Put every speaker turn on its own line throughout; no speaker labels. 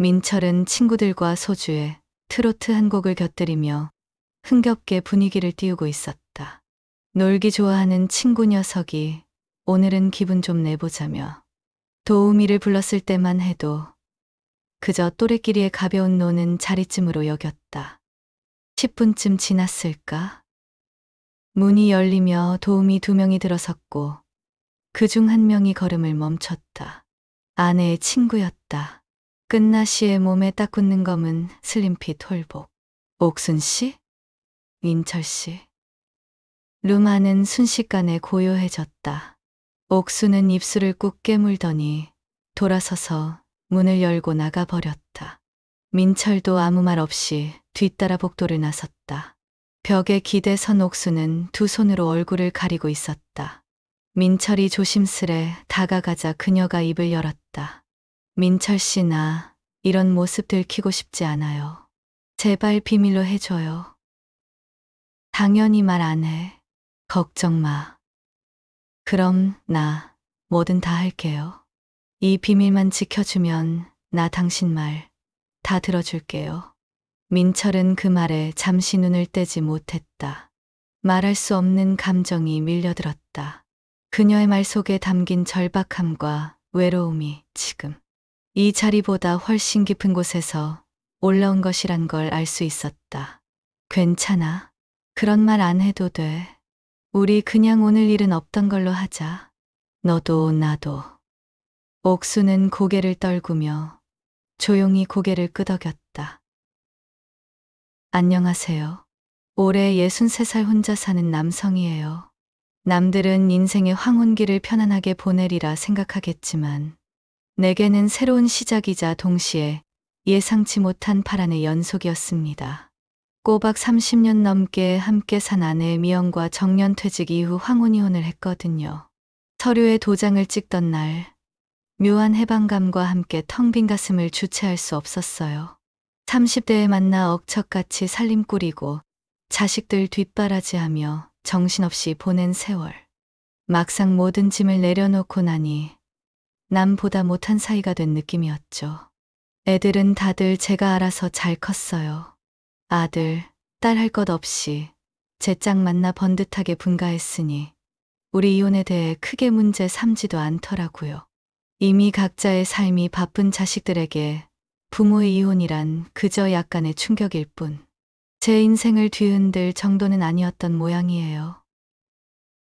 민철은 친구들과 소주에 트로트 한 곡을 곁들이며 흥겹게 분위기를 띄우고 있었다. 놀기 좋아하는 친구 녀석이 오늘은 기분 좀 내보자며 도우미를 불렀을 때만 해도 그저 또래끼리의 가벼운 노는 자리쯤으로 여겼다. 10분쯤 지났을까? 문이 열리며 도우미 2명이 들어섰고 그중 한 명이 걸음을 멈췄다. 아내의 친구였다. 끝나시에 몸에 딱 굳는 검은 슬림핏 홀복. 옥순 씨? 민철 씨. 룸 안은 순식간에 고요해졌다. 옥순은 입술을 꾹 깨물더니 돌아서서 문을 열고 나가버렸다. 민철도 아무 말 없이 뒤따라 복도를 나섰다. 벽에 기대선 옥수는 2 손으로 얼굴을 가리고 있었다. 민철이 조심스레 다가가자 그녀가 입을 열었다. 민철 씨, 나 이런 모습 들키고 싶지 않아요. 제발 비밀로 해줘요. 당연히 말 안 해. 걱정 마. 그럼 나 뭐든 다 할게요. 이 비밀만 지켜주면 나 당신 말 다 들어줄게요. 민철은 그 말에 잠시 눈을 떼지 못했다. 말할 수 없는 감정이 밀려들었다. 그녀의 말 속에 담긴 절박함과 외로움이 지금 이 자리보다 훨씬 깊은 곳에서 올라온 것이란 걸 알 수 있었다. 괜찮아. 그런 말 안 해도 돼. 우리 그냥 오늘 일은 없던 걸로 하자. 너도 나도. 옥수는 고개를 떨구며 조용히 고개를 끄덕였다. 안녕하세요. 올해 63살 혼자 사는 남성이에요. 남들은 인생의 황혼기를 편안하게 보내리라 생각하겠지만 내게는 새로운 시작이자 동시에 예상치 못한 파란의 연속이었습니다. 꼬박 30년 넘게 함께 산 아내 미영과 정년퇴직 이후 황혼이혼을 했거든요. 서류에 도장을 찍던 날 묘한 해방감과 함께 텅 빈 가슴을 주체할 수 없었어요. 30대에 만나 억척같이 살림 꾸리고 자식들 뒷바라지하며 정신없이 보낸 세월. 막상 모든 짐을 내려놓고 나니 남보다 못한 사이가 된 느낌이었죠. 애들은 다들 제가 알아서 잘 컸어요. 아들, 딸 할 것 없이 제 짝 만나 번듯하게 분가했으니 우리 이혼에 대해 크게 문제 삼지도 않더라고요. 이미 각자의 삶이 바쁜 자식들에게 부모의 이혼이란 그저 약간의 충격일 뿐. 제 인생을 뒤흔들 정도는 아니었던 모양이에요.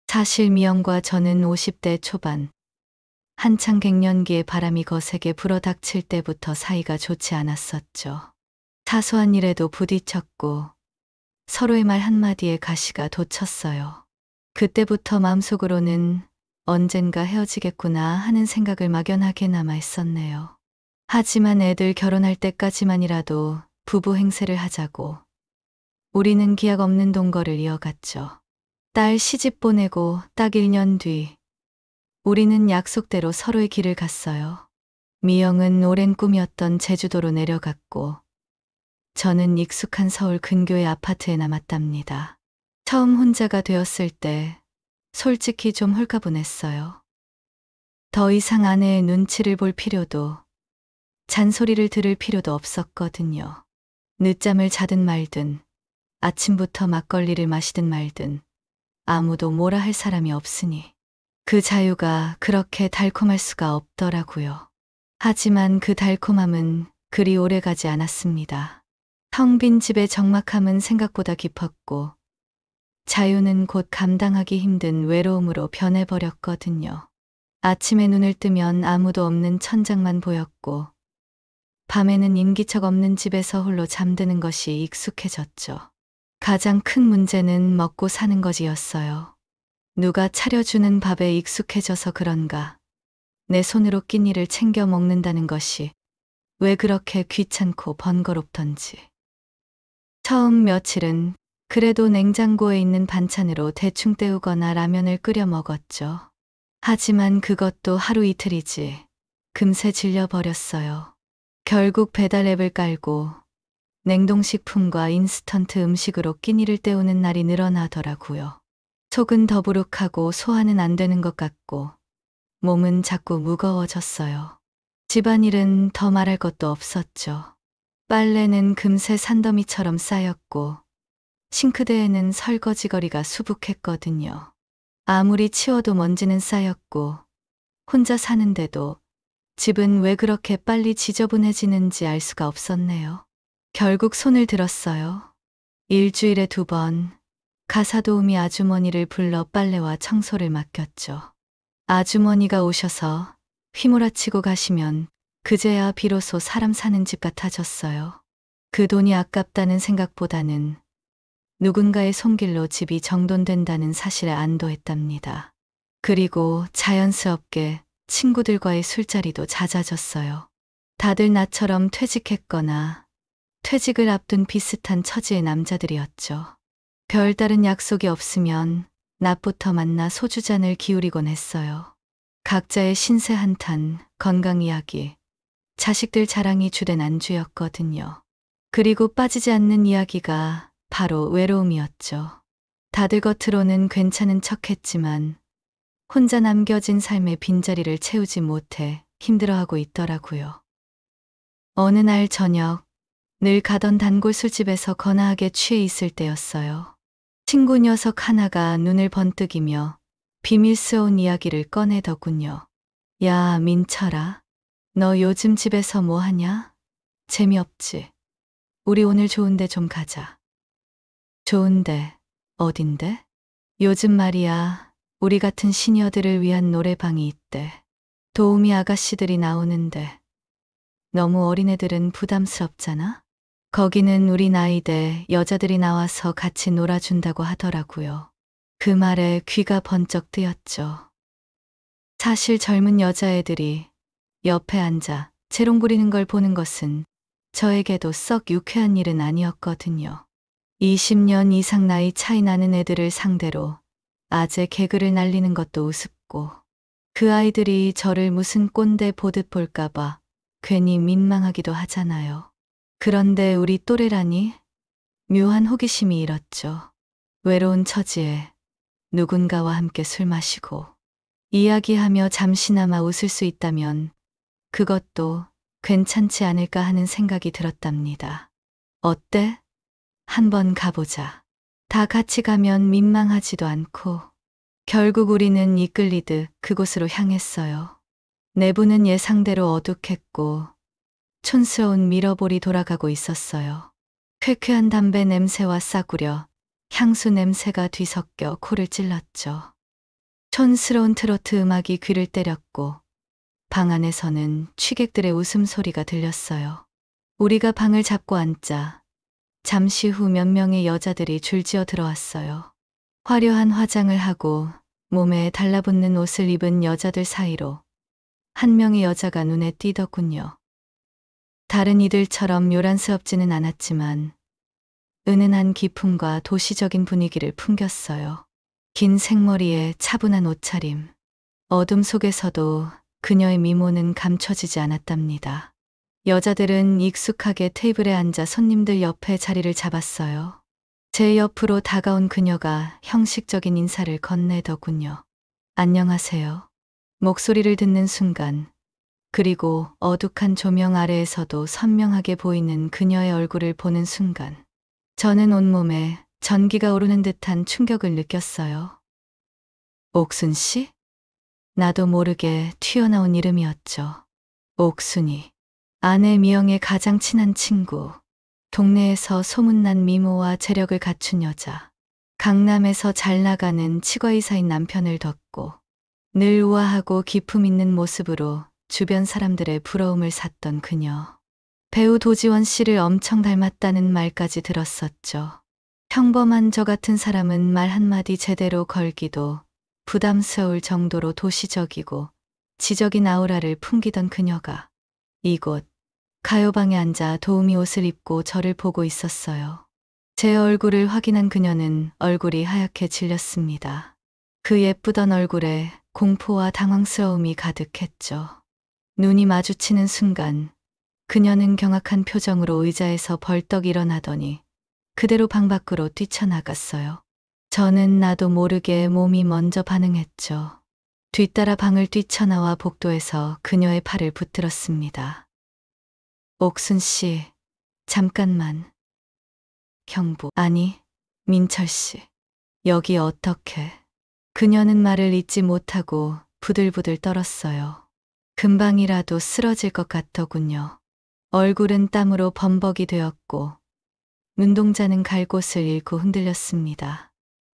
사실 미영과 저는 50대 초반, 한창 갱년기에 바람이 거세게 불어닥칠 때부터 사이가 좋지 않았었죠. 사소한 일에도 부딪혔고 서로의 말 한마디에 가시가 돋쳤어요. 그때부터 마음속으로는 언젠가 헤어지겠구나 하는 생각을 막연하게 남아 있었네요. 하지만 애들 결혼할 때까지만이라도 부부 행세를 하자고 우리는 기약 없는 동거를 이어갔죠. 딸 시집 보내고 딱 1년 뒤 우리는 약속대로 서로의 길을 갔어요. 미영은 오랜 꿈이었던 제주도로 내려갔고 저는 익숙한 서울 근교의 아파트에 남았답니다. 처음 혼자가 되었을 때 솔직히 좀 홀가분했어요. 더 이상 아내의 눈치를 볼 필요도 잔소리를 들을 필요도 없었거든요. 늦잠을 자든 말든 아침부터 막걸리를 마시든 말든 아무도 뭐라 할 사람이 없으니 그 자유가 그렇게 달콤할 수가 없더라고요. 하지만 그 달콤함은 그리 오래가지 않았습니다. 텅 빈 집의 적막함은 생각보다 깊었고 자유는 곧 감당하기 힘든 외로움으로 변해버렸거든요. 아침에 눈을 뜨면 아무도 없는 천장만 보였고 밤에는 인기척 없는 집에서 홀로 잠드는 것이 익숙해졌죠. 가장 큰 문제는 먹고 사는 것이었어요. 누가 차려주는 밥에 익숙해져서 그런가 내 손으로 끼니를 챙겨 먹는다는 것이 왜 그렇게 귀찮고 번거롭던지. 처음 며칠은 그래도 냉장고에 있는 반찬으로 대충 때우거나 라면을 끓여 먹었죠. 하지만 그것도 하루 이틀이지 금세 질려버렸어요. 결국 배달 앱을 깔고 냉동식품과 인스턴트 음식으로 끼니를 때우는 날이 늘어나더라고요. 속은 더부룩하고 소화는 안 되는 것 같고 몸은 자꾸 무거워졌어요. 집안일은 더 말할 것도 없었죠. 빨래는 금세 산더미처럼 쌓였고 싱크대에는 설거지거리가 수북했거든요. 아무리 치워도 먼지는 쌓였고 혼자 사는데도 집은 왜 그렇게 빨리 지저분해지는지 알 수가 없었네요. 결국 손을 들었어요. 일주일에 2번 가사도우미 아주머니를 불러 빨래와 청소를 맡겼죠. 아주머니가 오셔서 휘몰아치고 가시면 그제야 비로소 사람 사는 집 같아졌어요. 그 돈이 아깝다는 생각보다는 누군가의 손길로 집이 정돈된다는 사실에 안도했답니다. 그리고 자연스럽게 친구들과의 술자리도 잦아졌어요. 다들 나처럼 퇴직했거나 퇴직을 앞둔 비슷한 처지의 남자들이었죠. 별다른 약속이 없으면 낮부터 만나 소주잔을 기울이곤 했어요. 각자의 신세 한탄, 건강 이야기, 자식들 자랑이 주된 안주였거든요. 그리고 빠지지 않는 이야기가 바로 외로움이었죠. 다들 겉으로는 괜찮은 척했지만 혼자 남겨진 삶의 빈자리를 채우지 못해 힘들어하고 있더라고요. 어느 날 저녁, 늘 가던 단골 술집에서 거나하게 취해 있을 때였어요. 친구 녀석 하나가 눈을 번뜩이며 비밀스러운 이야기를 꺼내더군요. 야, 민철아. 너 요즘 집에서 뭐 하냐? 재미없지? 우리 오늘 좋은데 좀 가자. 좋은데, 어딘데? 요즘 말이야, 우리 같은 시니어들을 위한 노래방이 있대. 도우미 아가씨들이 나오는데 너무 어린애들은 부담스럽잖아? 거기는 우리 나이대 여자들이 나와서 같이 놀아준다고 하더라고요. 그 말에 귀가 번쩍 뜨였죠. 사실 젊은 여자애들이 옆에 앉아 재롱 부리는 걸 보는 것은 저에게도 썩 유쾌한 일은 아니었거든요. 20년 이상 나이 차이 나는 애들을 상대로 아재 개그를 날리는 것도 우습고 그 아이들이 저를 무슨 꼰대 보듯 볼까봐 괜히 민망하기도 하잖아요. 그런데 우리 또래라니 묘한 호기심이 일었죠. 외로운 처지에 누군가와 함께 술 마시고 이야기하며 잠시나마 웃을 수 있다면 그것도 괜찮지 않을까 하는 생각이 들었답니다. 어때? 한번 가보자. 다 같이 가면 민망하지도 않고 결국 우리는 이끌리듯 그곳으로 향했어요. 내부는 예상대로 어둑했고 촌스러운 미러볼이 돌아가고 있었어요. 쾌쾌한 담배 냄새와 싸구려 향수 냄새가 뒤섞여 코를 찔렀죠. 촌스러운 트로트 음악이 귀를 때렸고 방 안에서는 취객들의 웃음소리가 들렸어요. 우리가 방을 잡고 앉자 잠시 후 몇 명의 여자들이 줄지어 들어왔어요. 화려한 화장을 하고 몸에 달라붙는 옷을 입은 여자들 사이로 한 명의 여자가 눈에 띄더군요. 다른 이들처럼 요란스럽지는 않았지만 은은한 기품과 도시적인 분위기를 풍겼어요. 긴 생머리에 차분한 옷차림. 어둠 속에서도 그녀의 미모는 감춰지지 않았답니다. 여자들은 익숙하게 테이블에 앉아 손님들 옆에 자리를 잡았어요. 제 옆으로 다가온 그녀가 형식적인 인사를 건네더군요. 안녕하세요. 목소리를 듣는 순간 그리고 어둑한 조명 아래에서도 선명하게 보이는 그녀의 얼굴을 보는 순간 저는 온몸에 전기가 오르는 듯한 충격을 느꼈어요. 옥순 씨? 나도 모르게 튀어나온 이름이었죠. 옥순이. 아내 미영의 가장 친한 친구. 동네에서 소문난 미모와 재력을 갖춘 여자. 강남에서 잘 나가는 치과의사인 남편을 뒀고 늘 우아하고 기품 있는 모습으로 주변 사람들의 부러움을 샀던 그녀. 배우 도지원 씨를 엄청 닮았다는 말까지 들었었죠. 평범한 저 같은 사람은 말 한마디 제대로 걸기도 부담스러울 정도로 도시적이고 지적인 아우라를 풍기던 그녀가 이곳 가요방에 앉아 도우미 옷을 입고 저를 보고 있었어요. 제 얼굴을 확인한 그녀는 얼굴이 하얗게 질렸습니다. 그 예쁘던 얼굴에 공포와 당황스러움이 가득했죠. 눈이 마주치는 순간 그녀는 경악한 표정으로 의자에서 벌떡 일어나더니 그대로 방 밖으로 뛰쳐나갔어요. 저는 나도 모르게 몸이 먼저 반응했죠. 뒤따라 방을 뛰쳐나와 복도에서 그녀의 팔을 붙들었습니다. 옥순 씨, 잠깐만. 경부, 아니, 민철 씨. 여기 어떻게? 그녀는 말을 잇지 못하고 부들부들 떨었어요. 금방이라도 쓰러질 것 같더군요. 얼굴은 땀으로 범벅이 되었고 눈동자는 갈 곳을 잃고 흔들렸습니다.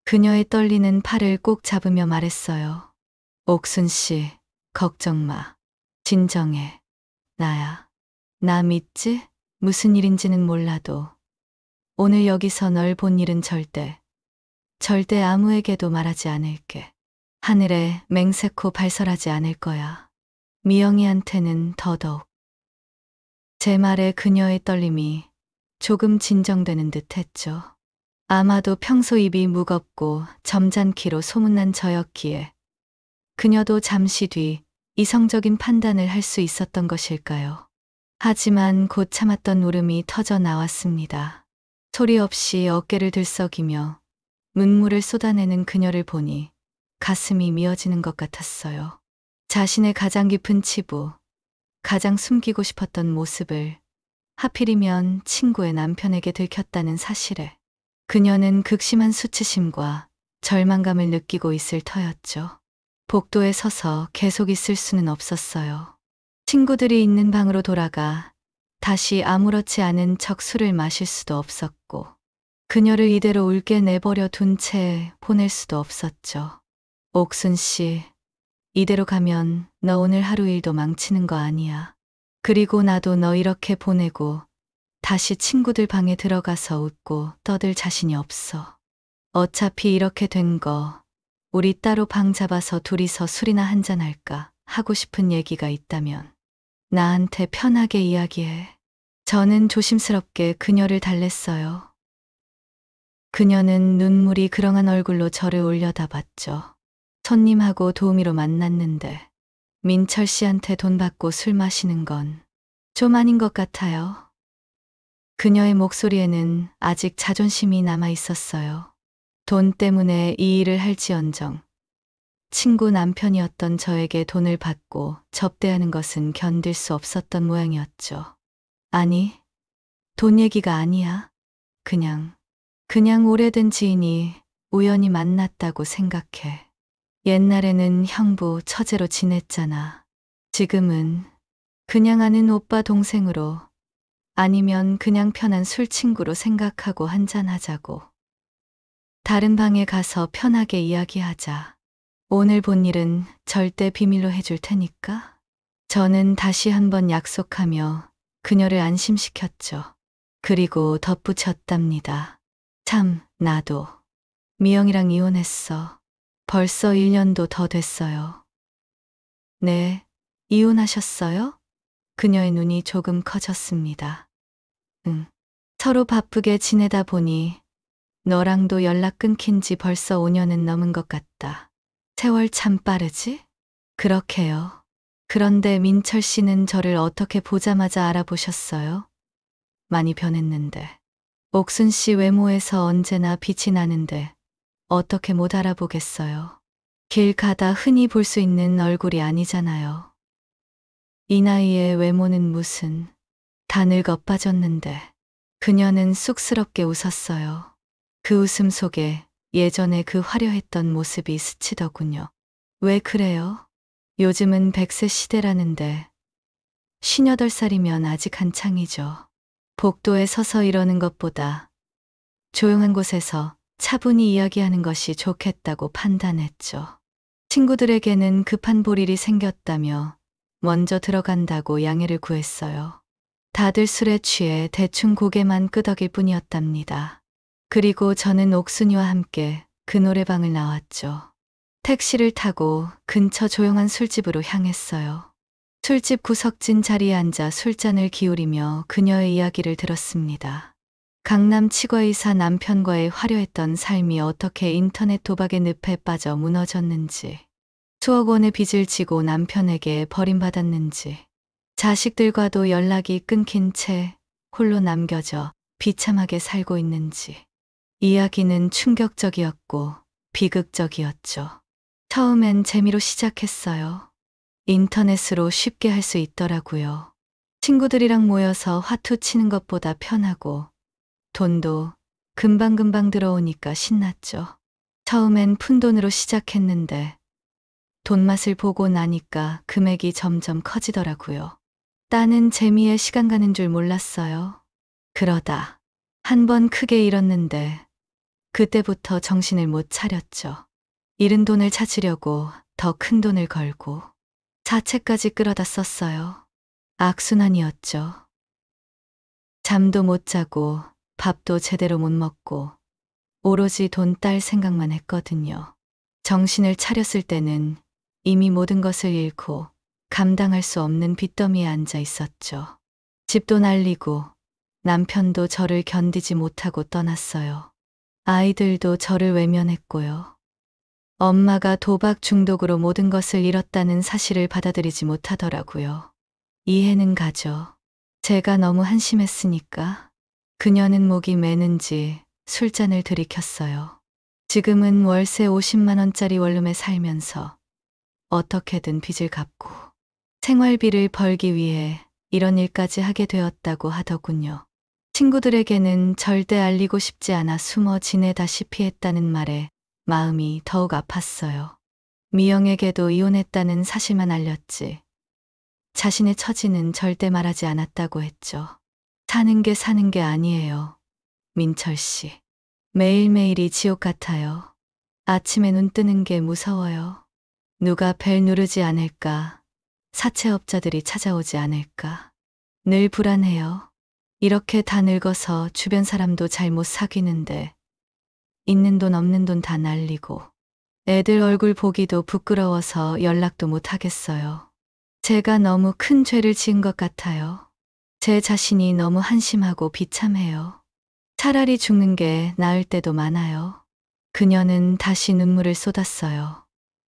그녀의 떨리는 팔을 꼭 잡으며 말했어요. 옥순 씨, 걱정 마. 진정해. 나야. 나 믿지? 무슨 일인지는 몰라도 오늘 여기서 널 본 일은 절대 아무에게도 말하지 않을게. 하늘에 맹세코 발설하지 않을 거야. 미영이한테는 더더욱. 제 말에 그녀의 떨림이 조금 진정되는 듯 했죠. 아마도 평소 입이 무겁고 점잖기로 소문난 저였기에 그녀도 잠시 뒤 이성적인 판단을 할 수 있었던 것일까요? 하지만 곧 참았던 울음이 터져 나왔습니다. 소리 없이 어깨를 들썩이며 눈물을 쏟아내는 그녀를 보니 가슴이 미어지는 것 같았어요. 자신의 가장 깊은 치부, 가장 숨기고 싶었던 모습을 하필이면 친구의 남편에게 들켰다는 사실에 그녀는 극심한 수치심과 절망감을 느끼고 있을 터였죠. 복도에 서서 계속 있을 수는 없었어요. 친구들이 있는 방으로 돌아가 다시 아무렇지 않은 척 술을 마실 수도 없었고 그녀를 이대로 울게 내버려 둔 채 보낼 수도 없었죠. 옥순 씨, 이대로 가면 너 오늘 하루 일도 망치는 거 아니야. 그리고 나도 너 이렇게 보내고 다시 친구들 방에 들어가서 웃고 떠들 자신이 없어. 어차피 이렇게 된 거 우리 따로 방 잡아서 둘이서 술이나 한잔할까 하고 싶은 얘기가 있다면 나한테 편하게 이야기해. 저는 조심스럽게 그녀를 달랬어요. 그녀는 눈물이 그렁한 얼굴로 저를 올려다봤죠. 손님하고 도우미로 만났는데 민철 씨한테 돈 받고 술 마시는 건 좀 아닌 것 같아요. 그녀의 목소리에는 아직 자존심이 남아 있었어요. 돈 때문에 이 일을 할지언정 친구 남편이었던 저에게 돈을 받고 접대하는 것은 견딜 수 없었던 모양이었죠. 아니, 돈 얘기가 아니야. 그냥 오래된 지인이 우연히 만났다고 생각해. 옛날에는 형부, 처제로 지냈잖아. 지금은 그냥 아는 오빠 동생으로 아니면 그냥 편한 술 친구로 생각하고 한잔하자고. 다른 방에 가서 편하게 이야기하자. 오늘 본 일은 절대 비밀로 해줄 테니까. 저는 다시 한번 약속하며 그녀를 안심시켰죠. 그리고 덧붙였답니다. 참, 나도 미영이랑 이혼했어. 벌써 1년도 더 됐어요. 네, 이혼하셨어요? 그녀의 눈이 조금 커졌습니다. 응. 서로 바쁘게 지내다 보니 너랑도 연락 끊긴 지 벌써 5년은 넘은 것 같다. 세월 참 빠르지? 그렇게요. 그런데 민철 씨는 저를 어떻게 보자마자 알아보셨어요? 많이 변했는데. 옥순 씨 외모에서 언제나 빛이 나는데 어떻게 못 알아보겠어요. 길 가다 흔히 볼 수 있는 얼굴이 아니잖아요. 이 나이에 외모는 무슨, 다 늙어 빠졌는데. 그녀는 쑥스럽게 웃었어요. 그 웃음 속에 예전에 그 화려했던 모습이 스치더군요. 왜 그래요? 요즘은 100세 시대라는데 58살이면 아직 한창이죠. 복도에 서서 이러는 것보다 조용한 곳에서 차분히 이야기하는 것이 좋겠다고 판단했죠. 친구들에게는 급한 볼 일이 생겼다며 먼저 들어간다고 양해를 구했어요. 다들 술에 취해 대충 고개만 끄덕일 뿐이었답니다. 그리고 저는 옥순이와 함께 그 노래방을 나왔죠. 택시를 타고 근처 조용한 술집으로 향했어요. 술집 구석진 자리에 앉아 술잔을 기울이며 그녀의 이야기를 들었습니다. 강남 치과의사 남편과의 화려했던 삶이 어떻게 인터넷 도박의 늪에 빠져 무너졌는지, 수억 원의 빚을 지고 남편에게 버림받았는지, 자식들과도 연락이 끊긴 채 홀로 남겨져 비참하게 살고 있는지. 이야기는 충격적이었고 비극적이었죠. 처음엔 재미로 시작했어요. 인터넷으로 쉽게 할 수 있더라고요. 친구들이랑 모여서 화투 치는 것보다 편하고 돈도 금방금방 들어오니까 신났죠. 처음엔 푼돈으로 시작했는데 돈 맛을 보고 나니까 금액이 점점 커지더라고요. 따는 재미에 시간 가는 줄 몰랐어요. 그러다 한 번 크게 잃었는데 그때부터 정신을 못 차렸죠. 잃은 돈을 찾으려고 더 큰 돈을 걸고 자채까지 끌어다 썼어요. 악순환이었죠. 잠도 못 자고 밥도 제대로 못 먹고 오로지 돈 딸 생각만 했거든요. 정신을 차렸을 때는 이미 모든 것을 잃고 감당할 수 없는 빚더미에 앉아 있었죠. 집도 날리고 남편도 저를 견디지 못하고 떠났어요. 아이들도 저를 외면했고요. 엄마가 도박 중독으로 모든 것을 잃었다는 사실을 받아들이지 못하더라고요. 이해는 가죠. 제가 너무 한심했으니까. 그녀는 목이 매는지 술잔을 들이켰어요. 지금은 월세 50만 원짜리 원룸에 살면서 어떻게든 빚을 갚고 생활비를 벌기 위해 이런 일까지 하게 되었다고 하더군요. 친구들에게는 절대 알리고 싶지 않아 숨어 지내다시피 했다는 말에 마음이 더욱 아팠어요. 미영에게도 이혼했다는 사실만 알렸지. 자신의 처지는 절대 말하지 않았다고 했죠. 사는 게 아니에요. 민철 씨. 매일매일이 지옥 같아요. 아침에 눈 뜨는 게 무서워요. 누가 벨 누르지 않을까? 사채업자들이 찾아오지 않을까? 늘 불안해요. 이렇게 다 늙어서 주변 사람도 잘 못 사귀는데 있는 돈 없는 돈 다 날리고 애들 얼굴 보기도 부끄러워서 연락도 못 하겠어요. 제가 너무 큰 죄를 지은 것 같아요. 제 자신이 너무 한심하고 비참해요. 차라리 죽는 게 나을 때도 많아요. 그녀는 다시 눈물을 쏟았어요.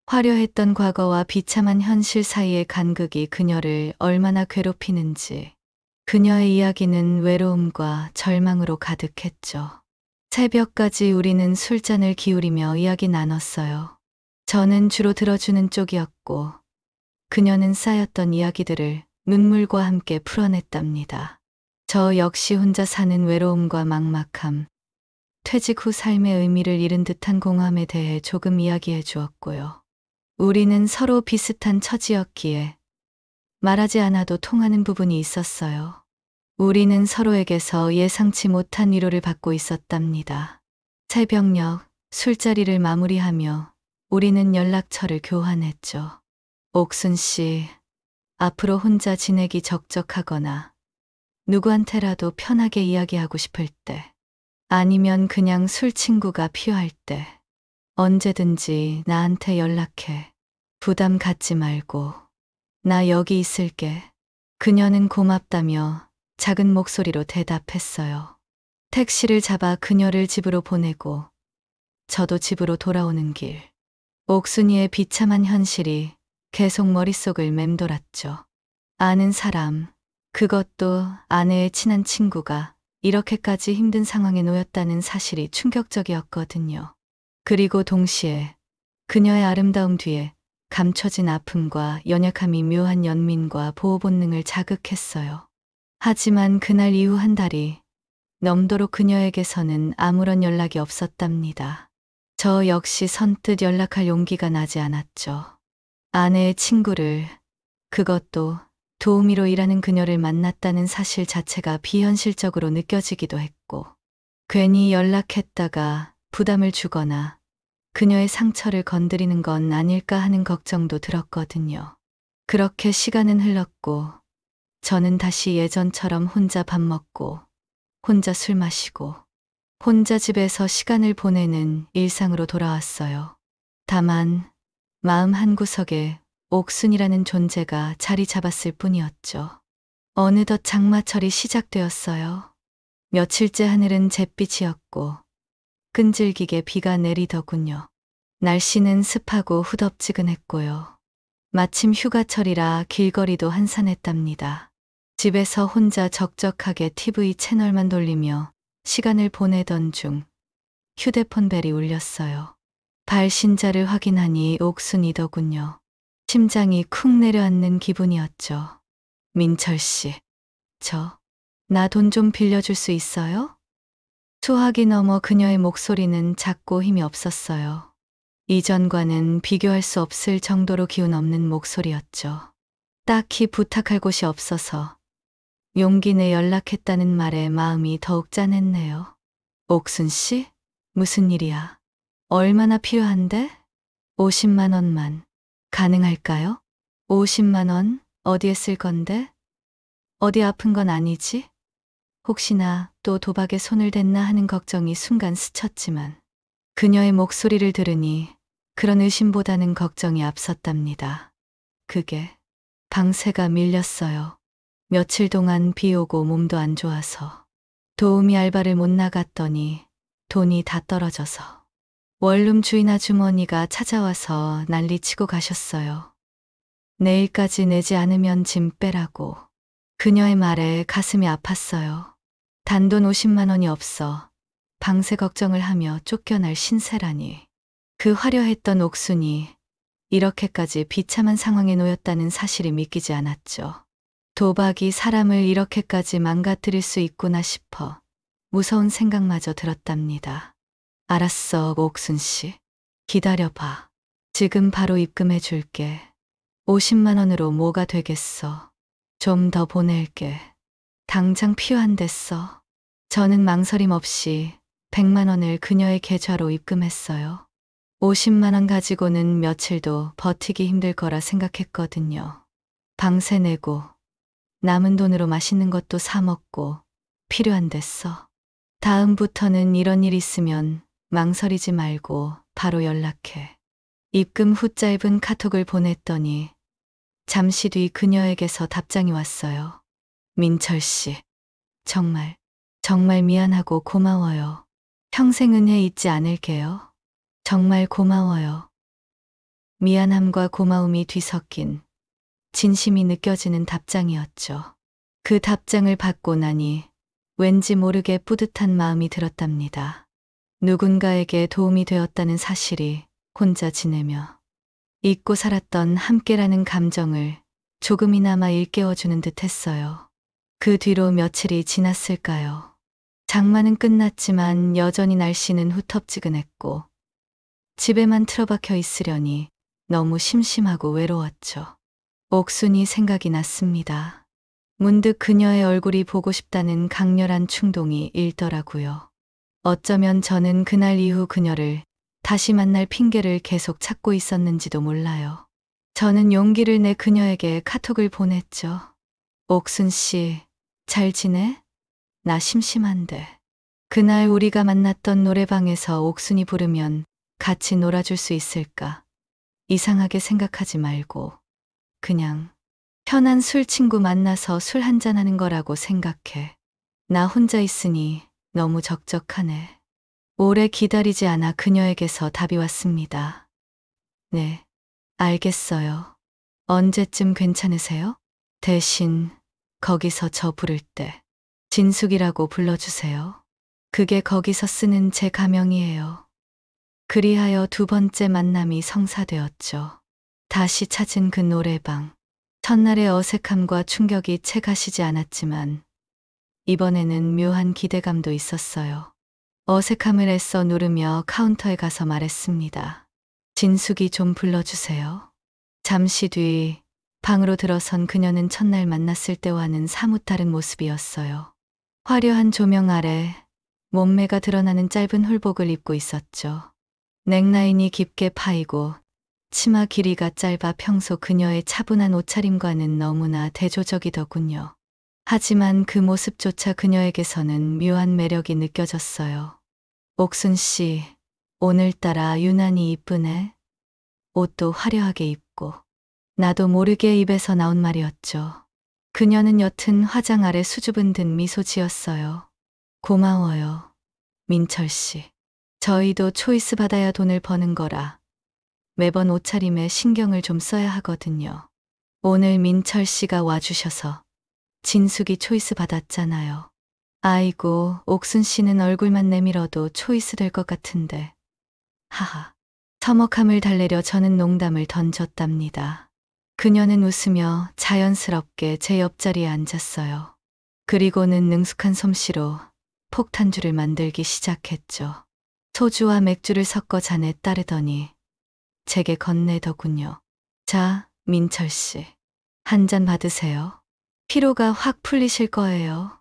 화려했던 과거와 비참한 현실 사이의 간극이 그녀를 얼마나 괴롭히는지. 그녀의 이야기는 외로움과 절망으로 가득했죠. 새벽까지 우리는 술잔을 기울이며 이야기 나눴어요. 저는 주로 들어주는 쪽이었고 그녀는 쌓였던 이야기들을 눈물과 함께 풀어냈답니다. 저 역시 혼자 사는 외로움과 막막함, 퇴직 후 삶의 의미를 잃은 듯한 공허함에 대해 조금 이야기해 주었고요. 우리는 서로 비슷한 처지였기에 말하지 않아도 통하는 부분이 있었어요. 우리는 서로에게서 예상치 못한 위로를 받고 있었답니다. 새벽녘 술자리를 마무리하며 우리는 연락처를 교환했죠. 옥순 씨, 앞으로 혼자 지내기 적적하거나 누구한테라도 편하게 이야기하고 싶을 때, 아니면 그냥 술 친구가 필요할 때, 언제든지 나한테 연락해. 부담 갖지 말고. 나 여기 있을게. 그녀는 고맙다며 작은 목소리로 대답했어요. 택시를 잡아 그녀를 집으로 보내고 저도 집으로 돌아오는 길. 옥순이의 비참한 현실이 계속 머릿속을 맴돌았죠. 아는 사람, 그것도 아내의 친한 친구가 이렇게까지 힘든 상황에 놓였다는 사실이 충격적이었거든요. 그리고 동시에 그녀의 아름다움 뒤에 감춰진 아픔과 연약함이 묘한 연민과 보호 본능을 자극했어요. 하지만 그날 이후 한 달이 넘도록 그녀에게서는 아무런 연락이 없었답니다. 저 역시 선뜻 연락할 용기가 나지 않았죠. 아내의 친구를, 그것도 도우미로 일하는 그녀를 만났다는 사실 자체가 비현실적으로 느껴지기도 했고, 괜히 연락했다가 부담을 주거나 그녀의 상처를 건드리는 건 아닐까 하는 걱정도 들었거든요. 그렇게 시간은 흘렀고, 저는 다시 예전처럼 혼자 밥 먹고, 혼자 술 마시고, 혼자 집에서 시간을 보내는 일상으로 돌아왔어요. 다만, 마음 한구석에 옥순이라는 존재가 자리 잡았을 뿐이었죠. 어느덧 장마철이 시작되었어요. 며칠째 하늘은 잿빛이었고 끈질기게 비가 내리더군요. 날씨는 습하고 후덥지근했고요. 마침 휴가철이라 길거리도 한산했답니다. 집에서 혼자 적적하게 TV 채널만 돌리며 시간을 보내던 중 휴대폰 벨이 울렸어요. 발신자를 확인하니 옥순이더군요. 심장이 쿵 내려앉는 기분이었죠. 민철 씨, 나 돈 좀 빌려줄 수 있어요? 수화기 넘어 그녀의 목소리는 작고 힘이 없었어요. 이전과는 비교할 수 없을 정도로 기운 없는 목소리였죠. 딱히 부탁할 곳이 없어서 용기 내 연락했다는 말에 마음이 더욱 짠했네요. 옥순 씨? 무슨 일이야? 얼마나 필요한데? 50만 원만. 가능할까요? 50만 원? 어디에 쓸 건데? 어디 아픈 건 아니지? 혹시나 또 도박에 손을 댔나 하는 걱정이 순간 스쳤지만 그녀의 목소리를 들으니 그런 의심보다는 걱정이 앞섰답니다. 그게 방세가 밀렸어요. 며칠 동안 비 오고 몸도 안 좋아서 도우미 알바를 못 나갔더니 돈이 다 떨어져서 원룸 주인 아주머니가 찾아와서 난리치고 가셨어요. 내일까지 내지 않으면 짐 빼라고. 그녀의 말에 가슴이 아팠어요. 단돈 50만 원이 없어 방세 걱정을 하며 쫓겨날 신세라니. 그 화려했던 옥순이 이렇게까지 비참한 상황에 놓였다는 사실이 믿기지 않았죠. 도박이 사람을 이렇게까지 망가뜨릴 수 있구나 싶어 무서운 생각마저 들었답니다. 알았어, 옥순 씨. 기다려봐. 지금 바로 입금해 줄게. 50만 원으로 뭐가 되겠어. 좀 더 보낼게. 당장 필요한댔어. 저는 망설임 없이 100만 원을 그녀의 계좌로 입금했어요. 50만 원 가지고는 며칠도 버티기 힘들 거라 생각했거든요. 방세 내고 남은 돈으로 맛있는 것도 사 먹고 필요한댔어. 다음부터는 이런 일 있으면 망설이지 말고 바로 연락해. 입금 후 짧은 카톡을 보냈더니 잠시 뒤 그녀에게서 답장이 왔어요. 민철 씨, 정말 미안하고 고마워요. 평생 은혜 잊지 않을게요. 정말 고마워요. 미안함과 고마움이 뒤섞인 진심이 느껴지는 답장이었죠. 그 답장을 받고 나니 왠지 모르게 뿌듯한 마음이 들었답니다. 누군가에게 도움이 되었다는 사실이 혼자 지내며 잊고 살았던 함께라는 감정을 조금이나마 일깨워주는 듯 했어요. 그 뒤로 며칠이 지났을까요? 장마는 끝났지만 여전히 날씨는 후텁지근했고 집에만 틀어박혀 있으려니 너무 심심하고 외로웠죠. 옥순이 생각이 났습니다. 문득 그녀의 얼굴이 보고 싶다는 강렬한 충동이 일더라고요. 어쩌면 저는 그날 이후 그녀를 다시 만날 핑계를 계속 찾고 있었는지도 몰라요. 저는 용기를 내 그녀에게 카톡을 보냈죠. 옥순 씨, 잘 지내? 나 심심한데. 그날 우리가 만났던 노래방에서 옥순이 부르면 같이 놀아줄 수 있을까? 이상하게 생각하지 말고 그냥 편한 술 친구 만나서 술 한잔하는 거라고 생각해. 나 혼자 있으니 너무 적적하네. 오래 기다리지 않아 그녀에게서 답이 왔습니다. 네, 알겠어요. 언제쯤 괜찮으세요? 대신 거기서 저 부를 때 진숙이라고 불러주세요. 그게 거기서 쓰는 제 가명이에요. 그리하여 두 번째 만남이 성사되었죠. 다시 찾은 그 노래방. 첫날의 어색함과 충격이 채 가시지 않았지만 이번에는 묘한 기대감도 있었어요. 어색함을 애써 누르며 카운터에 가서 말했습니다. 진숙이 좀 불러주세요. 잠시 뒤 방으로 들어선 그녀는 첫날 만났을 때와는 사뭇 다른 모습이었어요. 화려한 조명 아래 몸매가 드러나는 짧은 홀복을 입고 있었죠. 넥라인이 깊게 파이고 치마 길이가 짧아 평소 그녀의 차분한 옷차림과는 너무나 대조적이더군요. 하지만 그 모습조차 그녀에게서는 묘한 매력이 느껴졌어요. 옥순 씨, 오늘따라 유난히 이쁘네. 옷도 화려하게 입고. 나도 모르게 입에서 나온 말이었죠. 그녀는 옅은 화장 아래 수줍은 듯 미소 지었어요. 고마워요, 민철 씨. 저희도 초이스 받아야 돈을 버는 거라 매번 옷차림에 신경을 좀 써야 하거든요. 오늘 민철 씨가 와주셔서 진숙이 초이스 받았잖아요. 아이고, 옥순 씨는 얼굴만 내밀어도 초이스 될 것 같은데. 하하. 서먹함을 달래려 저는 농담을 던졌답니다. 그녀는 웃으며 자연스럽게 제 옆자리에 앉았어요. 그리고는 능숙한 솜씨로 폭탄주를 만들기 시작했죠. 소주와 맥주를 섞어 잔에 따르더니 제게 건네더군요. 자, 민철 씨. 한 잔 받으세요. 피로가 확 풀리실 거예요.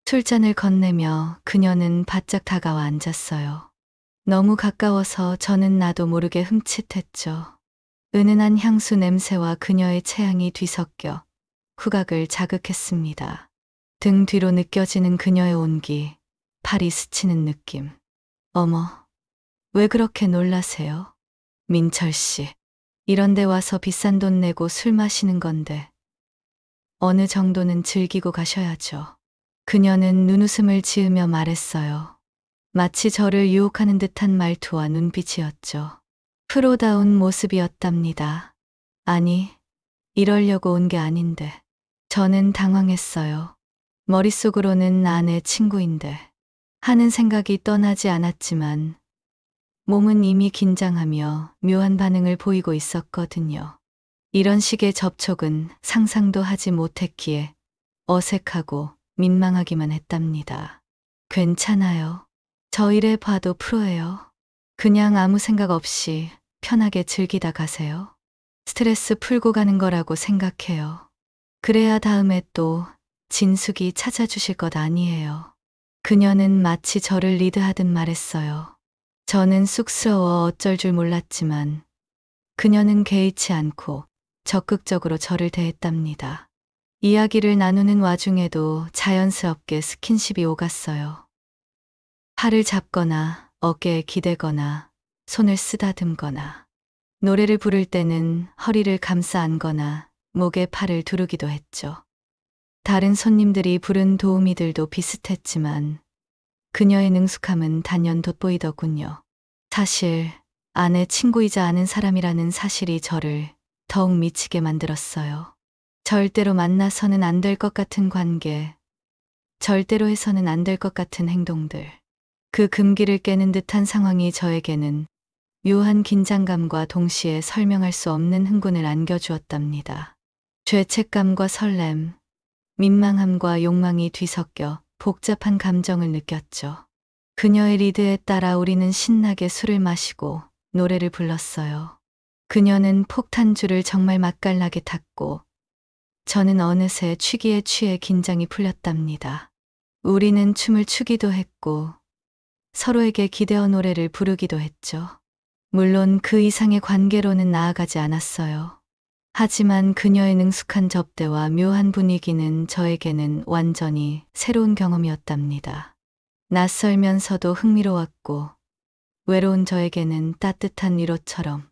술잔을 건네며 그녀는 바짝 다가와 앉았어요. 너무 가까워서 저는 나도 모르게 흠칫했죠. 은은한 향수 냄새와 그녀의 체향이 뒤섞여 후각을 자극했습니다. 등 뒤로 느껴지는 그녀의 온기, 팔이 스치는 느낌. 어머, 왜 그렇게 놀라세요? 민철 씨, 이런 데 와서 비싼 돈 내고 술 마시는 건데 어느 정도는 즐기고 가셔야죠. 그녀는 눈웃음을 지으며 말했어요. 마치 저를 유혹하는 듯한 말투와 눈빛이었죠. 프로다운 모습이었답니다. 아니, 이러려고 온 게 아닌데. 저는 당황했어요. 머릿속으로는 아내 친구인데 하는 생각이 떠나지 않았지만 몸은 이미 긴장하며 묘한 반응을 보이고 있었거든요. 이런 식의 접촉은 상상도 하지 못했기에 어색하고 민망하기만 했답니다. 괜찮아요. 저 이래 봐도 프로예요. 그냥 아무 생각 없이 편하게 즐기다 가세요. 스트레스 풀고 가는 거라고 생각해요. 그래야 다음에 또 진숙이 찾아주실 것 아니에요. 그녀는 마치 저를 리드하듯 말했어요. 저는 쑥스러워 어쩔 줄 몰랐지만 그녀는 개의치 않고 적극적으로 저를 대했답니다. 이야기를 나누는 와중에도 자연스럽게 스킨십이 오갔어요. 팔을 잡거나 어깨에 기대거나 손을 쓰다듬거나 노래를 부를 때는 허리를 감싸 안거나 목에 팔을 두르기도 했죠. 다른 손님들이 부른 도우미들도 비슷했지만 그녀의 능숙함은 단연 돋보이더군요. 사실 아내 친구이자 아는 사람이라는 사실이 저를 더욱 미치게 만들었어요. 절대로 만나서는 안 될 것 같은 관계, 절대로 해서는 안 될 것 같은 행동들. 그 금기를 깨는 듯한 상황이 저에게는 묘한 긴장감과 동시에 설명할 수 없는 흥분을 안겨주었답니다. 죄책감과 설렘, 민망함과 욕망이 뒤섞여 복잡한 감정을 느꼈죠. 그녀의 리드에 따라 우리는 신나게 술을 마시고 노래를 불렀어요. 그녀는 폭탄주를 정말 맛깔나게 탔고 저는 어느새 취기에 취해 긴장이 풀렸답니다. 우리는 춤을 추기도 했고 서로에게 기대어 노래를 부르기도 했죠. 물론 그 이상의 관계로는 나아가지 않았어요. 하지만 그녀의 능숙한 접대와 묘한 분위기는 저에게는 완전히 새로운 경험이었답니다. 낯설면서도 흥미로웠고 외로운 저에게는 따뜻한 위로처럼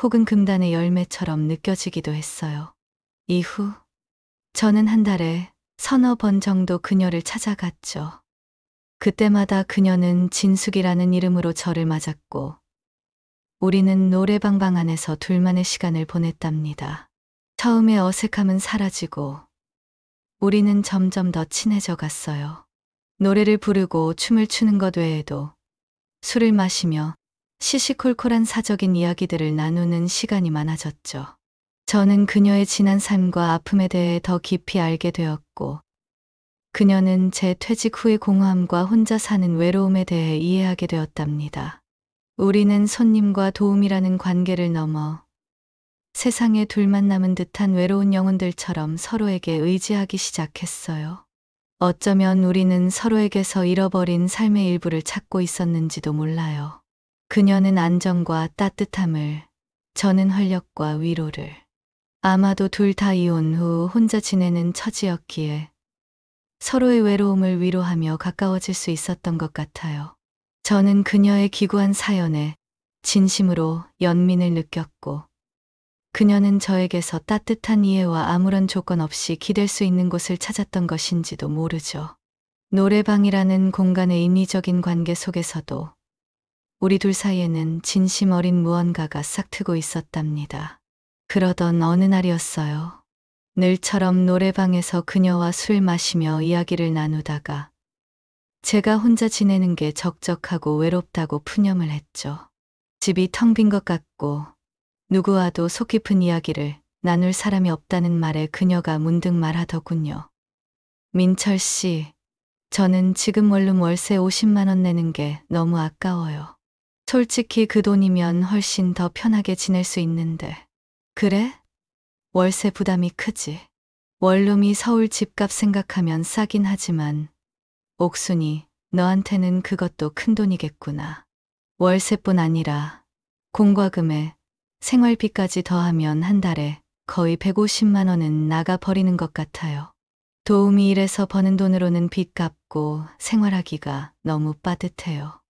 혹은 금단의 열매처럼 느껴지기도 했어요. 이후 저는 한 달에 서너 번 정도 그녀를 찾아갔죠. 그때마다 그녀는 진숙이라는 이름으로 저를 맞았고 우리는 노래방 방 안에서 둘만의 시간을 보냈답니다. 처음에 어색함은 사라지고 우리는 점점 더 친해져 갔어요. 노래를 부르고 춤을 추는 것 외에도 술을 마시며 시시콜콜한 사적인 이야기들을 나누는 시간이 많아졌죠. 저는 그녀의 지난 삶과 아픔에 대해 더 깊이 알게 되었고 그녀는 제 퇴직 후의 공허함과 혼자 사는 외로움에 대해 이해하게 되었답니다. 우리는 손님과 도움이라는 관계를 넘어 세상에 둘만 남은 듯한 외로운 영혼들처럼 서로에게 의지하기 시작했어요. 어쩌면 우리는 서로에게서 잃어버린 삶의 일부를 찾고 있었는지도 몰라요. 그녀는 안정과 따뜻함을, 저는 활력과 위로를. 아마도 둘 다 이혼 후 혼자 지내는 처지였기에 서로의 외로움을 위로하며 가까워질 수 있었던 것 같아요. 저는 그녀의 기구한 사연에 진심으로 연민을 느꼈고 그녀는 저에게서 따뜻한 이해와 아무런 조건 없이 기댈 수 있는 곳을 찾았던 것인지도 모르죠. 노래방이라는 공간의 인위적인 관계 속에서도 우리 둘 사이에는 진심 어린 무언가가 싹트고 있었답니다. 그러던 어느 날이었어요. 늘처럼 노래방에서 그녀와 술 마시며 이야기를 나누다가 제가 혼자 지내는 게 적적하고 외롭다고 푸념을 했죠. 집이 텅 빈 것 같고 누구와도 속 깊은 이야기를 나눌 사람이 없다는 말에 그녀가 문득 말하더군요. 민철 씨, 저는 지금 원룸 월세 50만 원 내는 게 너무 아까워요. 솔직히 그 돈이면 훨씬 더 편하게 지낼 수 있는데. 그래? 월세 부담이 크지. 원룸이 서울 집값 생각하면 싸긴 하지만 옥순이 너한테는 그것도 큰 돈이겠구나. 월세뿐 아니라 공과금에 생활비까지 더하면 한 달에 거의 150만 원은 나가 버리는 것 같아요. 도우미 일해서 버는 돈으로는 빚 갚고 생활하기가 너무 빠듯해요.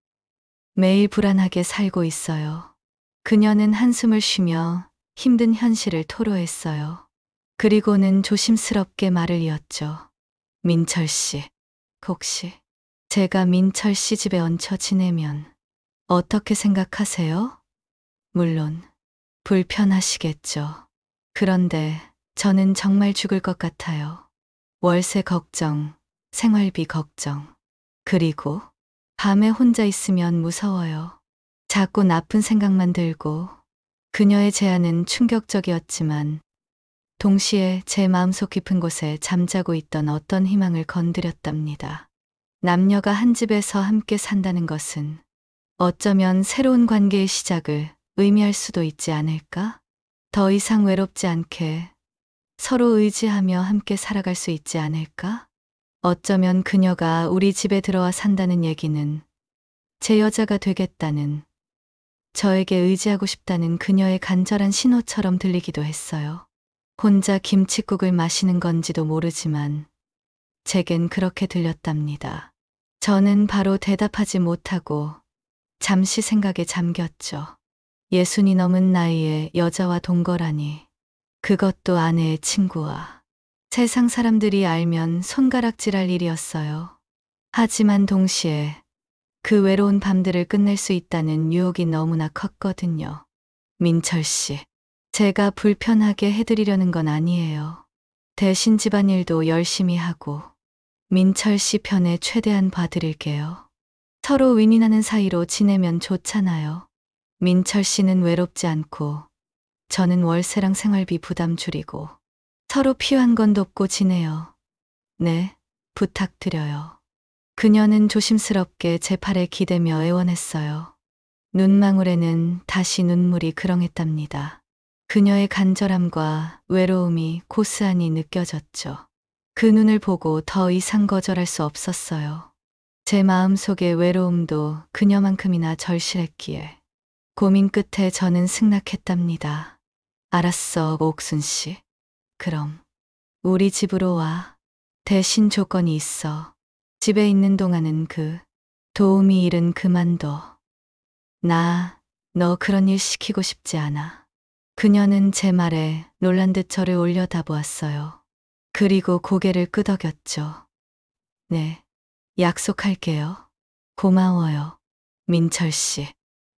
매일 불안하게 살고 있어요. 그녀는 한숨을 쉬며 힘든 현실을 토로했어요. 그리고는 조심스럽게 말을 이었죠. 민철 씨, 혹시 제가 민철 씨 집에 얹혀 지내면 어떻게 생각하세요? 물론 불편하시겠죠. 그런데 저는 정말 죽을 것 같아요. 월세 걱정, 생활비 걱정, 그리고 밤에 혼자 있으면 무서워요. 자꾸 나쁜 생각만 들고. 그녀의 제안은 충격적이었지만 동시에 제 마음속 깊은 곳에 잠자고 있던 어떤 희망을 건드렸답니다. 남녀가 한 집에서 함께 산다는 것은 어쩌면 새로운 관계의 시작을 의미할 수도 있지 않을까? 더 이상 외롭지 않게 서로 의지하며 함께 살아갈 수 있지 않을까? 어쩌면 그녀가 우리 집에 들어와 산다는 얘기는 제 여자가 되겠다는, 저에게 의지하고 싶다는 그녀의 간절한 신호처럼 들리기도 했어요. 혼자 김칫국을 마시는 건지도 모르지만 제겐 그렇게 들렸답니다. 저는 바로 대답하지 못하고 잠시 생각에 잠겼죠. 60이 넘은 나이에 여자와 동거라니. 그것도 아내의 친구와. 세상 사람들이 알면 손가락질할 일이었어요. 하지만 동시에 그 외로운 밤들을 끝낼 수 있다는 유혹이 너무나 컸거든요. 민철 씨, 제가 불편하게 해드리려는 건 아니에요. 대신 집안일도 열심히 하고 민철 씨 편에 최대한 봐드릴게요. 서로 윈윈하는 사이로 지내면 좋잖아요. 민철 씨는 외롭지 않고 저는 월세랑 생활비 부담 줄이고 서로 필요한 건 돕고 지내요. 네, 부탁드려요. 그녀는 조심스럽게 제 팔에 기대며 애원했어요. 눈망울에는 다시 눈물이 그렁했답니다. 그녀의 간절함과 외로움이 고스란히 느껴졌죠. 그 눈을 보고 더 이상 거절할 수 없었어요. 제 마음속의 외로움도 그녀만큼이나 절실했기에 고민 끝에 저는 승낙했답니다. 알았어, 옥순 씨. 그럼 우리 집으로 와. 대신 조건이 있어. 집에 있는 동안은 그 도우미 일은 그만둬. 너 그런 일 시키고 싶지 않아. 그녀는 제 말에 놀란 듯 저를 올려다보았어요. 그리고 고개를 끄덕였죠. 네, 약속할게요. 고마워요. 민철 씨,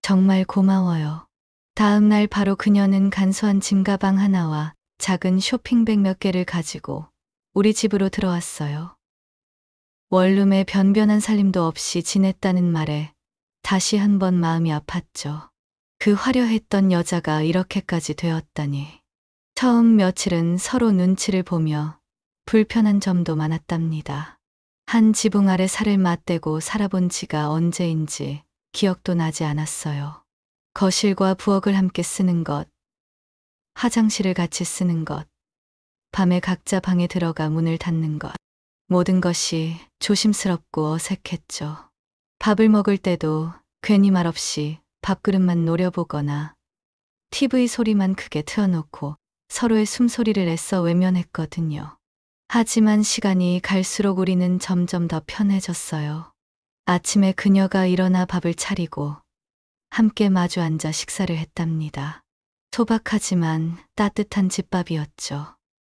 정말 고마워요. 다음 날 바로 그녀는 간소한 짐가방 하나와 작은 쇼핑백 몇 개를 가지고 우리 집으로 들어왔어요. 원룸에 변변한 살림도 없이 지냈다는 말에 다시 한번 마음이 아팠죠. 그 화려했던 여자가 이렇게까지 되었다니. 처음 며칠은 서로 눈치를 보며 불편한 점도 많았답니다. 한 지붕 아래 살을 맞대고 살아본 지가 언제인지 기억도 나지 않았어요. 거실과 부엌을 함께 쓰는 것, 화장실을 같이 쓰는 것, 밤에 각자 방에 들어가 문을 닫는 것, 모든 것이 조심스럽고 어색했죠. 밥을 먹을 때도 괜히 말없이 밥그릇만 노려보거나 TV 소리만 크게 틀어놓고 서로의 숨소리를 애써 외면했거든요. 하지만 시간이 갈수록 우리는 점점 더 편해졌어요. 아침에 그녀가 일어나 밥을 차리고 함께 마주 앉아 식사를 했답니다. 소박하지만 따뜻한 집밥이었죠.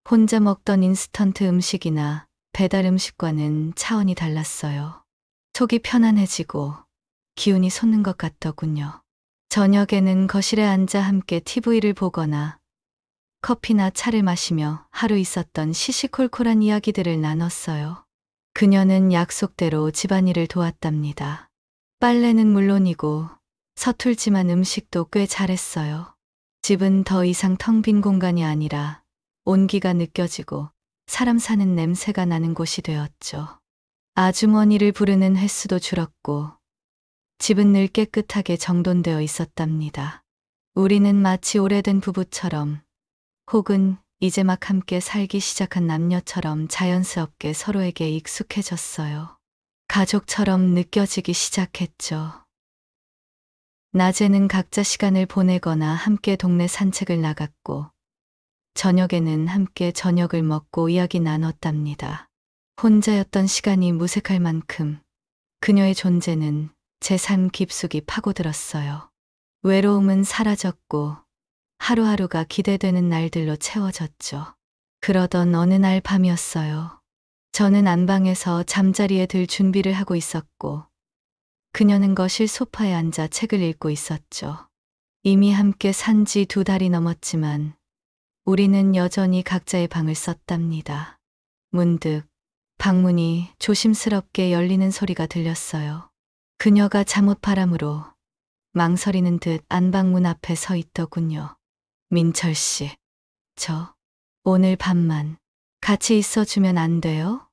혼자 먹던 인스턴트 음식이나 배달 음식과는 차원이 달랐어요. 속이 편안해지고 기운이 솟는 것 같더군요. 저녁에는 거실에 앉아 함께 TV를 보거나 커피나 차를 마시며 하루 있었던 시시콜콜한 이야기들을 나눴어요. 그녀는 약속대로 집안일을 도왔답니다. 빨래는 물론이고 서툴지만 음식도 꽤 잘했어요. 집은 더 이상 텅 빈 공간이 아니라 온기가 느껴지고 사람 사는 냄새가 나는 곳이 되었죠. 아주머니를 부르는 횟수도 줄었고 집은 늘 깨끗하게 정돈되어 있었답니다. 우리는 마치 오래된 부부처럼 혹은 이제 막 함께 살기 시작한 남녀처럼 자연스럽게 서로에게 익숙해졌어요. 가족처럼 느껴지기 시작했죠. 낮에는 각자 시간을 보내거나 함께 동네 산책을 나갔고 저녁에는 함께 저녁을 먹고 이야기 나눴답니다. 혼자였던 시간이 무색할 만큼 그녀의 존재는 제 삶 깊숙이 파고들었어요. 외로움은 사라졌고 하루하루가 기대되는 날들로 채워졌죠. 그러던 어느 날 밤이었어요. 저는 안방에서 잠자리에 들 준비를 하고 있었고 그녀는 거실 소파에 앉아 책을 읽고 있었죠. 이미 함께 산지 2달이 넘었지만 우리는 여전히 각자의 방을 썼답니다. 문득 방문이 조심스럽게 열리는 소리가 들렸어요. 그녀가 잠옷 바람으로 망설이는 듯 안방문 앞에 서 있더군요. 민철 씨, 저 오늘 밤만 같이 있어주면 안 돼요?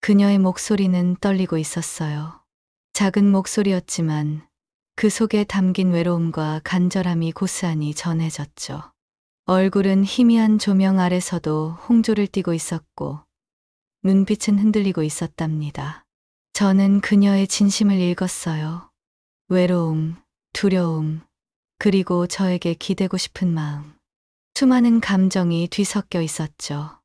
그녀의 목소리는 떨리고 있었어요. 작은 목소리였지만 그 속에 담긴 외로움과 간절함이 고스란히 전해졌죠. 얼굴은 희미한 조명 아래서도 홍조를 띠고 있었고 눈빛은 흔들리고 있었답니다. 저는 그녀의 진심을 읽었어요. 외로움, 두려움, 그리고 저에게 기대고 싶은 마음. 수많은 감정이 뒤섞여 있었죠.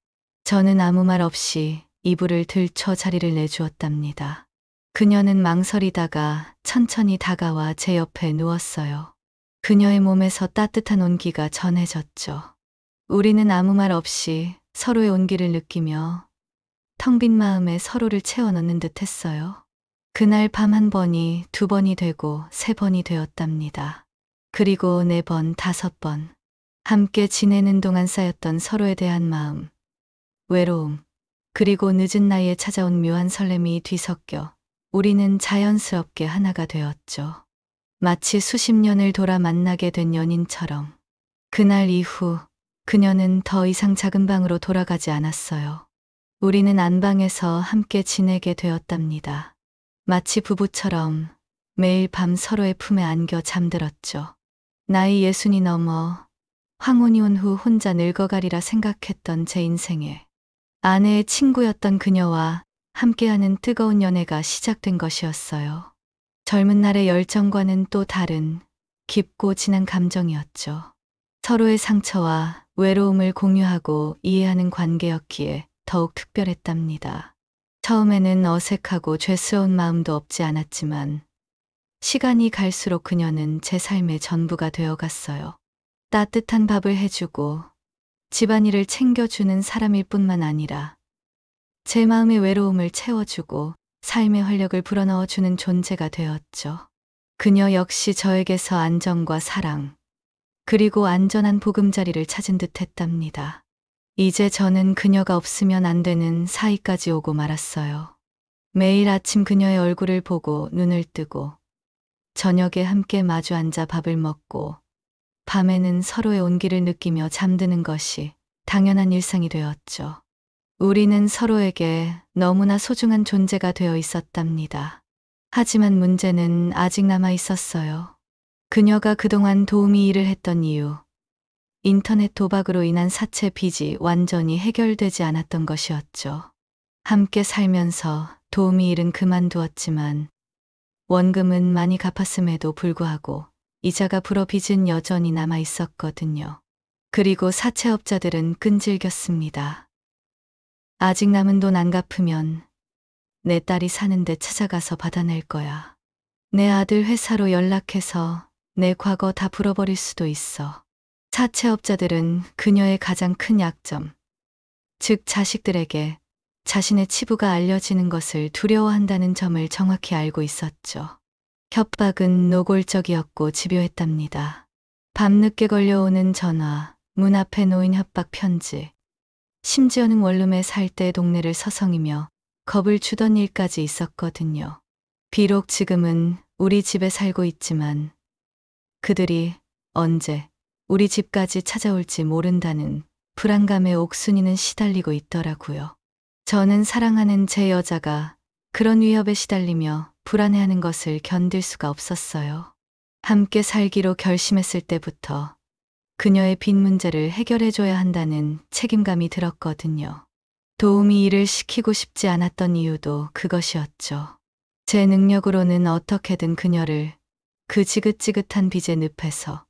저는 아무 말 없이 이불을 들쳐 자리를 내주었답니다. 그녀는 망설이다가 천천히 다가와 제 옆에 누웠어요. 그녀의 몸에서 따뜻한 온기가 전해졌죠. 우리는 아무 말 없이 서로의 온기를 느끼며 텅 빈 마음에 서로를 채워넣는 듯 했어요. 그날 밤 1번이 2번이 되고 3번이 되었답니다. 그리고 4번, 5번. 함께 지내는 동안 쌓였던 서로에 대한 마음, 외로움, 그리고 늦은 나이에 찾아온 묘한 설렘이 뒤섞여 우리는 자연스럽게 하나가 되었죠. 마치 수십 년을 돌아 만나게 된 연인처럼. 그날 이후 그녀는 더 이상 작은 방으로 돌아가지 않았어요. 우리는 안방에서 함께 지내게 되었답니다. 마치 부부처럼 매일 밤 서로의 품에 안겨 잠들었죠. 나이 60이 넘어 황혼이 온 후 혼자 늙어가리라 생각했던 제 인생에 아내의 친구였던 그녀와 함께하는 뜨거운 연애가 시작된 것이었어요. 젊은 날의 열정과는 또 다른 깊고 진한 감정이었죠. 서로의 상처와 외로움을 공유하고 이해하는 관계였기에 더욱 특별했답니다. 처음에는 어색하고 죄스러운 마음도 없지 않았지만 시간이 갈수록 그녀는 제 삶의 전부가 되어갔어요. 따뜻한 밥을 해주고 집안일을 챙겨주는 사람일 뿐만 아니라 제 마음의 외로움을 채워주고 삶의 활력을 불어넣어주는 존재가 되었죠. 그녀 역시 저에게서 안정과 사랑, 그리고 안전한 보금자리를 찾은 듯 했답니다. 이제 저는 그녀가 없으면 안 되는 사이까지 오고 말았어요. 매일 아침 그녀의 얼굴을 보고 눈을 뜨고 저녁에 함께 마주 앉아 밥을 먹고 밤에는 서로의 온기를 느끼며 잠드는 것이 당연한 일상이 되었죠. 우리는 서로에게 너무나 소중한 존재가 되어 있었답니다. 하지만 문제는 아직 남아 있었어요. 그녀가 그동안 도우미 일을 했던 이유, 인터넷 도박으로 인한 사채 빚이 완전히 해결되지 않았던 것이었죠. 함께 살면서 도우미 일은 그만두었지만 원금은 많이 갚았음에도 불구하고 이자가 불어 빚은 여전히 남아 있었거든요. 그리고 사채업자들은 끈질겼습니다. 아직 남은 돈 안 갚으면 내 딸이 사는데 찾아가서 받아낼 거야. 내 아들 회사로 연락해서 내 과거 다 불어버릴 수도 있어. 사채업자들은 그녀의 가장 큰 약점, 즉 자식들에게 자신의 치부가 알려지는 것을 두려워한다는 점을 정확히 알고 있었죠. 협박은 노골적이었고 집요했답니다. 밤늦게 걸려오는 전화, 문 앞에 놓인 협박 편지, 심지어는 원룸에 살 때 동네를 서성이며 겁을 주던 일까지 있었거든요. 비록 지금은 우리 집에 살고 있지만 그들이 언제 우리 집까지 찾아올지 모른다는 불안감에 옥순이는 시달리고 있더라고요. 저는 사랑하는 제 여자가 그런 위협에 시달리며 불안해하는 것을 견딜 수가 없었어요. 함께 살기로 결심했을 때부터 그녀의 빚 문제를 해결해줘야 한다는 책임감이 들었거든요. 도우미 일을 시키고 싶지 않았던 이유도 그것이었죠. 제 능력으로는 어떻게든 그녀를 그 지긋지긋한 빚의 늪에서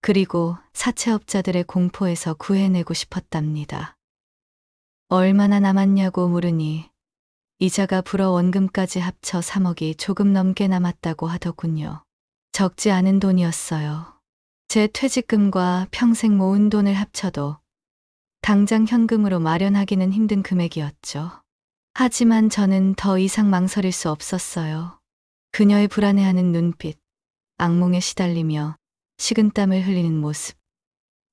그리고 사채업자들의 공포에서 구해내고 싶었답니다. 얼마나 남았냐고 물으니 이자가 불어 원금까지 합쳐 3억이 조금 넘게 남았다고 하더군요. 적지 않은 돈이었어요. 제 퇴직금과 평생 모은 돈을 합쳐도 당장 현금으로 마련하기는 힘든 금액이었죠. 하지만 저는 더 이상 망설일 수 없었어요. 그녀의 불안해하는 눈빛, 악몽에 시달리며 식은땀을 흘리는 모습,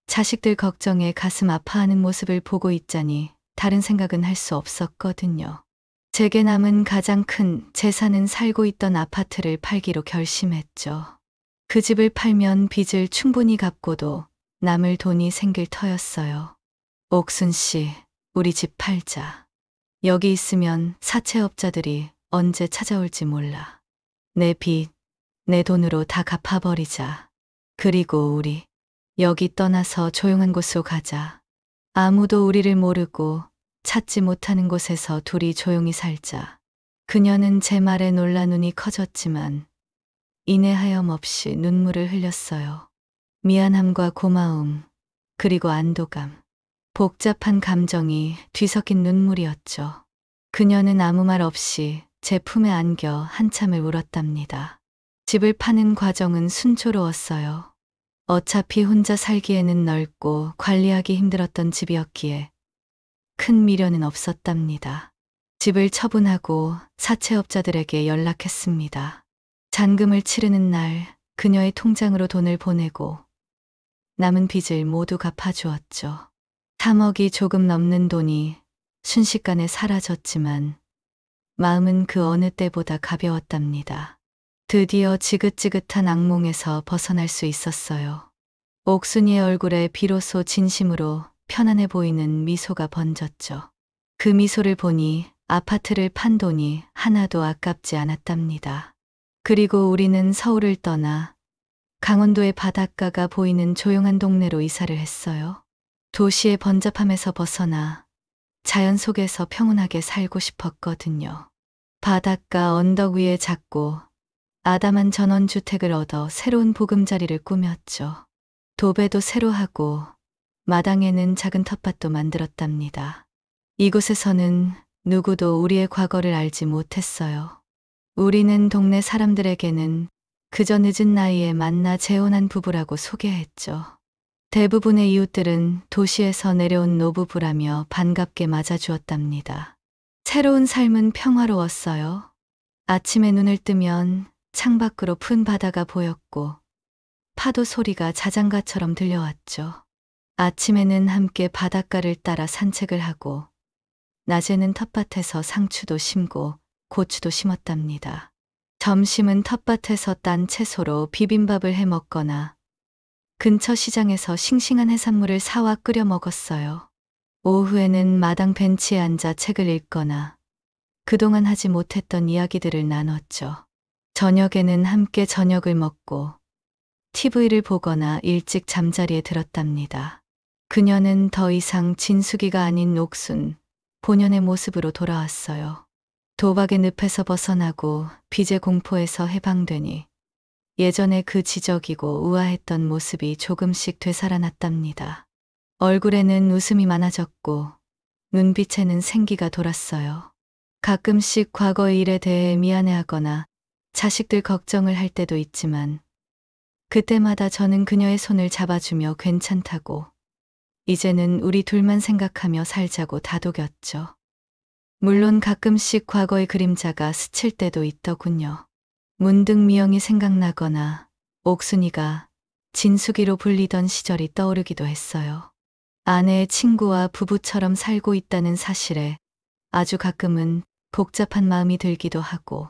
자식들 걱정에 가슴 아파하는 모습을 보고 있자니 다른 생각은 할 수 없었거든요. 제게 남은 가장 큰 재산은 살고 있던 아파트를 팔기로 결심했죠. 그 집을 팔면 빚을 충분히 갚고도 남을 돈이 생길 터였어요. 옥순 씨, 우리 집 팔자. 여기 있으면 사채업자들이 언제 찾아올지 몰라. 내 빚, 내 돈으로 다 갚아버리자. 그리고 우리 여기 떠나서 조용한 곳으로 가자. 아무도 우리를 모르고 찾지 못하는 곳에서 둘이 조용히 살자. 그녀는 제 말에 놀라 눈이 커졌지만 이내 하염없이 눈물을 흘렸어요. 미안함과 고마움, 그리고 안도감. 복잡한 감정이 뒤섞인 눈물이었죠. 그녀는 아무 말 없이 제 품에 안겨 한참을 울었답니다. 집을 파는 과정은 순조로웠어요. 어차피 혼자 살기에는 넓고 관리하기 힘들었던 집이었기에 큰 미련은 없었답니다. 집을 처분하고 사채업자들에게 연락했습니다. 잔금을 치르는 날 그녀의 통장으로 돈을 보내고 남은 빚을 모두 갚아주었죠. 3억이 조금 넘는 돈이 순식간에 사라졌지만 마음은 그 어느 때보다 가벼웠답니다. 드디어 지긋지긋한 악몽에서 벗어날 수 있었어요. 옥순이의 얼굴에 비로소 진심으로 편안해 보이는 미소가 번졌죠. 그 미소를 보니 아파트를 판 돈이 하나도 아깝지 않았답니다. 그리고 우리는 서울을 떠나 강원도의 바닷가가 보이는 조용한 동네로 이사를 했어요. 도시의 번잡함에서 벗어나 자연 속에서 평온하게 살고 싶었거든요. 바닷가 언덕 위에 작고 아담한 전원주택을 얻어 새로운 보금자리를 꾸몄죠. 도배도 새로 하고 마당에는 작은 텃밭도 만들었답니다. 이곳에서는 누구도 우리의 과거를 알지 못했어요. 우리는 동네 사람들에게는 그저 늦은 나이에 만나 재혼한 부부라고 소개했죠. 대부분의 이웃들은 도시에서 내려온 노부부라며 반갑게 맞아주었답니다. 새로운 삶은 평화로웠어요. 아침에 눈을 뜨면 창밖으로 푼 바다가 보였고 파도 소리가 자장가처럼 들려왔죠. 아침에는 함께 바닷가를 따라 산책을 하고 낮에는 텃밭에서 상추도 심고 고추도 심었답니다. 점심은 텃밭에서 딴 채소로 비빔밥을 해 먹거나 근처 시장에서 싱싱한 해산물을 사와 끓여 먹었어요. 오후에는 마당 벤치에 앉아 책을 읽거나 그동안 하지 못했던 이야기들을 나눴죠. 저녁에는 함께 저녁을 먹고 TV를 보거나 일찍 잠자리에 들었답니다. 그녀는 더 이상 진숙이가 아닌 옥순, 본연의 모습으로 돌아왔어요. 도박의 늪에서 벗어나고 빚의 공포에서 해방되니 예전에 그 지적이고 우아했던 모습이 조금씩 되살아났답니다. 얼굴에는 웃음이 많아졌고 눈빛에는 생기가 돌았어요. 가끔씩 과거의 일에 대해 미안해하거나 자식들 걱정을 할 때도 있지만 그때마다 저는 그녀의 손을 잡아주며 괜찮다고 이제는 우리 둘만 생각하며 살자고 다독였죠. 물론 가끔씩 과거의 그림자가 스칠 때도 있더군요. 문득 미영이 생각나거나 옥순이가 진숙이로 불리던 시절이 떠오르기도 했어요. 아내의 친구와 부부처럼 살고 있다는 사실에 아주 가끔은 복잡한 마음이 들기도 하고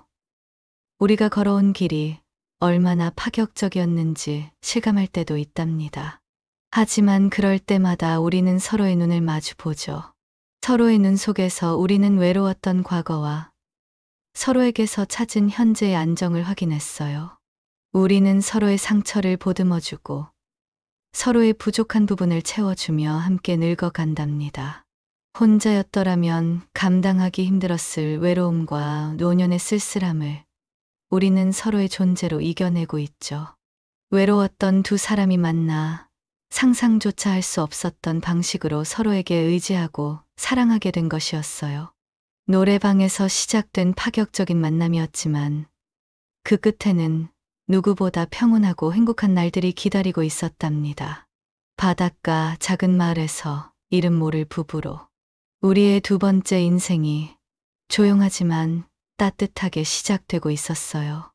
우리가 걸어온 길이 얼마나 파격적이었는지 실감할 때도 있답니다. 하지만 그럴 때마다 우리는 서로의 눈을 마주 보죠. 서로의 눈 속에서 우리는 외로웠던 과거와 서로에게서 찾은 현재의 안정을 확인했어요. 우리는 서로의 상처를 보듬어주고 서로의 부족한 부분을 채워주며 함께 늙어간답니다. 혼자였더라면 감당하기 힘들었을 외로움과 노년의 쓸쓸함을 우리는 서로의 존재로 이겨내고 있죠. 외로웠던 두 사람이 만나 상상조차 할 수 없었던 방식으로 서로에게 의지하고 사랑하게 된 것이었어요. 노래방에서 시작된 파격적인 만남이었지만 그 끝에는 누구보다 평온하고 행복한 날들이 기다리고 있었답니다. 바닷가 작은 마을에서 이름 모를 부부로 우리의 두 번째 인생이 조용하지만 따뜻하게 시작되고 있었어요.